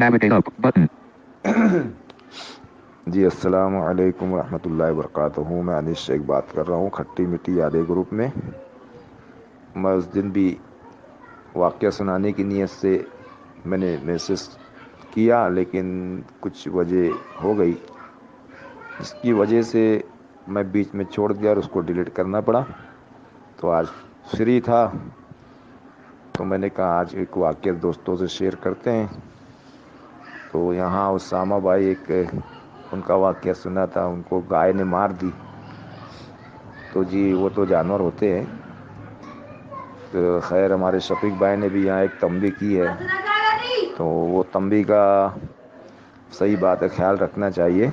Navigate up button. جی السلام علیکم ورحمۃ اللہ وبرکاتہ. میں انیس شیخ بات کر رہا ہوں کھٹی میٹھی یادیں گروپ میں. میں اس دن بھی واقعہ سنانے کی نیت سے میں نے میسج کیا، لیکن کچھ وجہ ہو گئی جس کی وجہ سے میں بیچ میں چھوڑ دیا اور اس کو ڈیلیٹ کرنا پڑا. تو آج فری تھا تو میں نے کہا آج ایک واقعہ دوستوں سے شیئر کرتے ہیں. تو یہاں اسامہ بھائی ایک ان کا واقعہ سنا تھا، ان کو گائے نے مار دی. تو جی وہ تو جانور ہوتے ہیں. تو خیر ہمارے شفیق بھائی نے بھی یہاں ایک تنبیہ کی ہے، تو وہ تنبیہ کا صحیح بات ہے خیال رکھنا چاہیے،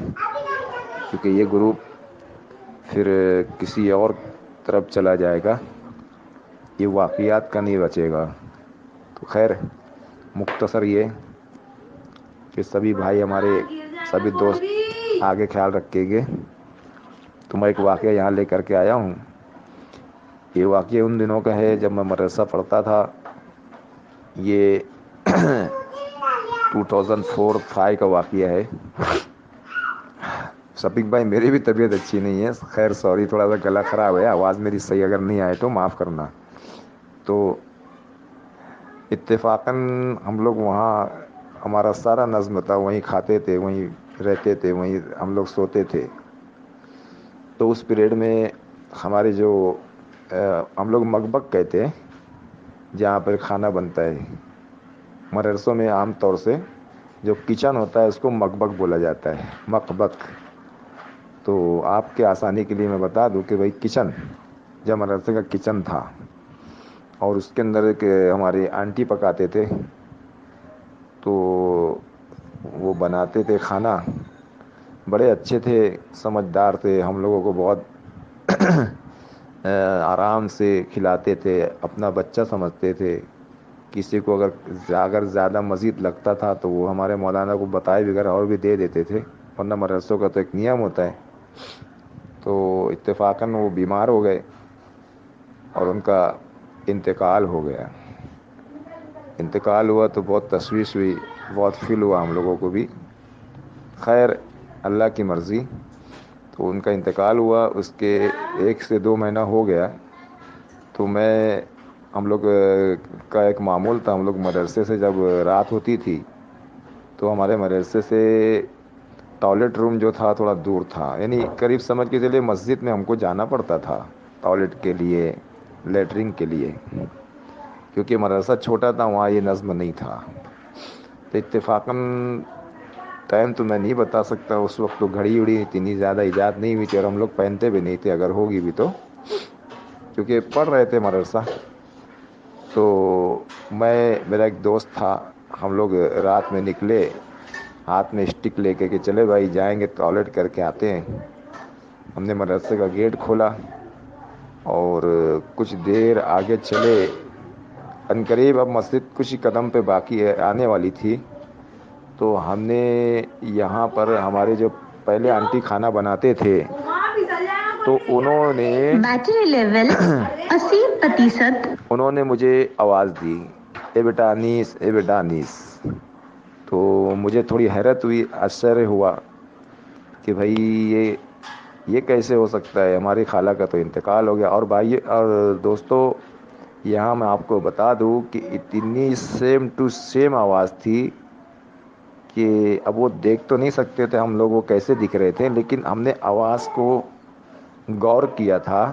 کیونکہ یہ گروپ پھر کسی اور طرف چلا جائے گا، یہ واقعات کا نہیں بچے گا. تو خیر مختصر یہ کہ سبھی بھائی ہمارے سبھی دوست آگے خیال رکھیں گے. تو میں ایک واقعہ یہاں لے کر کے آیا ہوں. یہ واقعہ ان دنوں کا ہے جب میں مدرسہ پڑھتا تھا. یہ 2004-05 کا واقعہ ہے. شفیق بھائی میری بھی طبیعت اچھی نہیں ہے، خیر سوری تھوڑا سا گلا خراب ہے، آواز میری صحیح اگر نہیں آئے تو معاف کرنا. تو اتفاقاً ہم لوگ وہاں ہمارا سارا نظم تھا، وہیں کھاتے تھے، وہیں رہتے تھے، وہیں ہم لوگ سوتے تھے. تو اس پیریڈ میں ہمارے جو ہم لوگ مکبک کہتے ہیں جہاں پر کھانا بنتا ہے، مدرسوں میں عام طور سے جو کچن ہوتا ہے اس کو مکبک بولا جاتا ہے، مکبک. تو آپ کے آسانی کے لیے میں بتا دوں کہ بھائی کچن جب مدرسے کا کچن تھا، اور اس کے اندر ایک ہمارے آنٹی پکاتے تھے. تو وہ بناتے تھے کھانا، بڑے اچھے تھے، سمجھدار تھے، ہم لوگوں کو بہت آرام سے کھلاتے تھے، اپنا بچہ سمجھتے تھے. کسی کو اگر زیادہ مزید لگتا تھا تو وہ ہمارے مولانا کو بتائے بغیر اور بھی دے دیتے تھے، ورنہ مدرسوں کا تو ایک نیم ہوتا ہے. تو اتفاقاً وہ بیمار ہو گئے اور ان کا انتقال ہو گیا. انتقال ہوا تو بہت تشویش ہوئی، بہت فیل ہوا ہم لوگوں کو بھی. خیر اللہ کی مرضی. تو ان کا انتقال ہوا، اس کے 1 سے 2 مہینہ ہو گیا. تو ہم لوگ کا ایک معمول تھا، ہم لوگ مدرسے سے جب رات ہوتی تھی تو ہمارے مدرسے سے ٹوائلٹ روم جو تھا تھوڑا دور تھا، یعنی قریب سمجھ کے چلیے مسجد میں ہم کو جانا پڑتا تھا ٹوائلٹ کے لیے، لیٹرنگ کے لیے. کیونکہ مدرسہ چھوٹا تھا وہاں یہ نظم نہیں تھا. تو اتفاقاً ٹائم تو میں نہیں بتا سکتا، اس وقت تو گھڑی اڑی اتنی زیادہ ایجاد نہیں ہوئی تھی اور ہم لوگ پہنتے بھی نہیں تھے اگر ہوگی بھی تو، کیونکہ پڑھ رہے تھے مدرسہ. تو میرا ایک دوست تھا، ہم لوگ رات میں نکلے، ہاتھ میں اسٹک لے کے کہ چلے بھائی جائیں گے ٹوائلٹ کر کے آتے ہیں. ہم نے مدرسے کا گیٹ کھولا اور کچھ دیر آگے چلے، عنقریب اب مسجد کچھ ہی قدم پہ باقی ہے، آنے والی تھی. تو ہم نے یہاں پر ہمارے جو پہلے آنٹی کھانا بناتے تھے تو انہوں نے بیٹری لیول 80%. انہوں نے مجھے آواز دی، اے بیٹا انیس، اے بیٹا انیس. تو مجھے تھوڑی حیرت ہوئی، آشچریہ ہوا کہ بھائی یہ کیسے ہو سکتا ہے، ہماری خالہ کا تو انتقال ہو گیا. اور بھائی اور دوستو یہاں میں آپ کو بتا دوں کہ اتنی سیم ٹو سیم آواز تھی کہ اب وہ دیکھ تو نہیں سکتے تھے ہم لوگ وہ کیسے دکھ رہے تھے، لیکن ہم نے آواز کو غور کیا تھا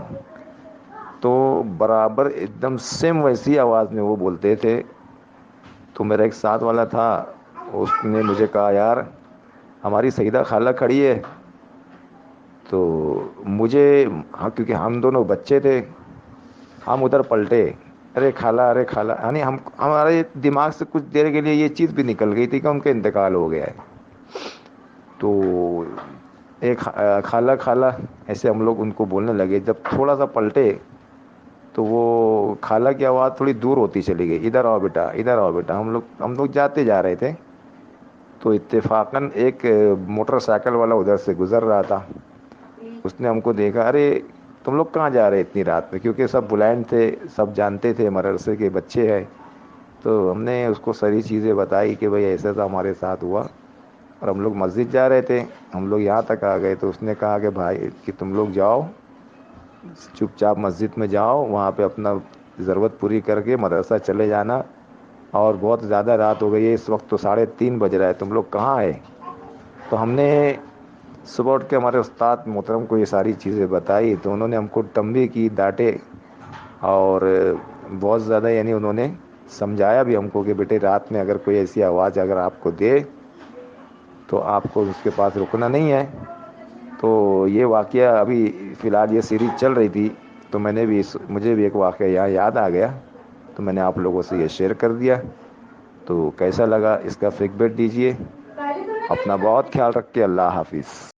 تو برابر ایک دم سیم ویسی آواز میں وہ بولتے تھے. تو میرا ایک ساتھ والا تھا، اس نے مجھے کہا یار ہماری سیدہ خالہ کھڑی ہے. تو مجھے کیونکہ ہم دونوں بچے تھے، ہم ادھر پلٹے، ارے خالہ ارے خالہ، یعنی ہمارے دماغ سے کچھ دیر کے لیے یہ چیز بھی نکل گئی تھی کہ ان کا انتقال ہو گیا ہے. تو ایک خالہ خالہ ایسے ہم لوگ ان کو بولنے لگے. جب تھوڑا سا پلٹے تو وہ خالہ کی آواز تھوڑی دور ہوتی چلی گئی، ادھر آؤ بیٹا ادھر آؤ بیٹا. ہم لوگ جاتے جا رہے تھے تو اتفاقاً ایک موٹر سائیکل والا ادھر سے گزر رہا تھا. اس نے ہم کو دیکھا، ارے تم لوگ کہاں جا رہے اتنی رات میں، کیونکہ سب بلائنڈ تھے، سب جانتے تھے مدرسے کے بچے ہیں. تو ہم نے اس کو ساری چیزیں بتائی کہ بھائی ایسا ایسا ہمارے ساتھ ہوا، اور ہم لوگ مسجد جا رہے تھے، ہم لوگ یہاں تک آ گئے تو اس نے کہا کہ بھائی کہ تم لوگ جاؤ چپ چاپ مسجد میں جاؤ، وہاں پہ اپنا ضرورت پوری کر کے مدرسہ چلے جانا، اور بہت زیادہ رات ہو گئی ہے اس وقت، تو 3:30 بج رہا ہے، تم لوگ کہاں آئے؟ تو ہم نے صبح اٹھ کے ہمارے استاد محترم کو یہ ساری چیزیں بتائی، تو انہوں نے ہم کو تنبیہ کی، ڈانٹے، اور بہت زیادہ یعنی انہوں نے سمجھایا بھی ہم کو کہ بیٹے رات میں اگر کوئی ایسی آواز اگر آپ کو دے تو آپ کو اس کے پاس رکنا نہیں ہے۔ تو یہ واقعہ ابھی فی الحال یہ سیریز چل رہی تھی، تو مجھے بھی ایک واقعہ یہاں یاد آ گیا، تو میں نے آپ لوگوں سے یہ شیئر کر دیا۔ تو کیسا لگا اس کا فیڈ بیک دیجیے، اپنا بہت خیال رکھ کے اللہ حافظ۔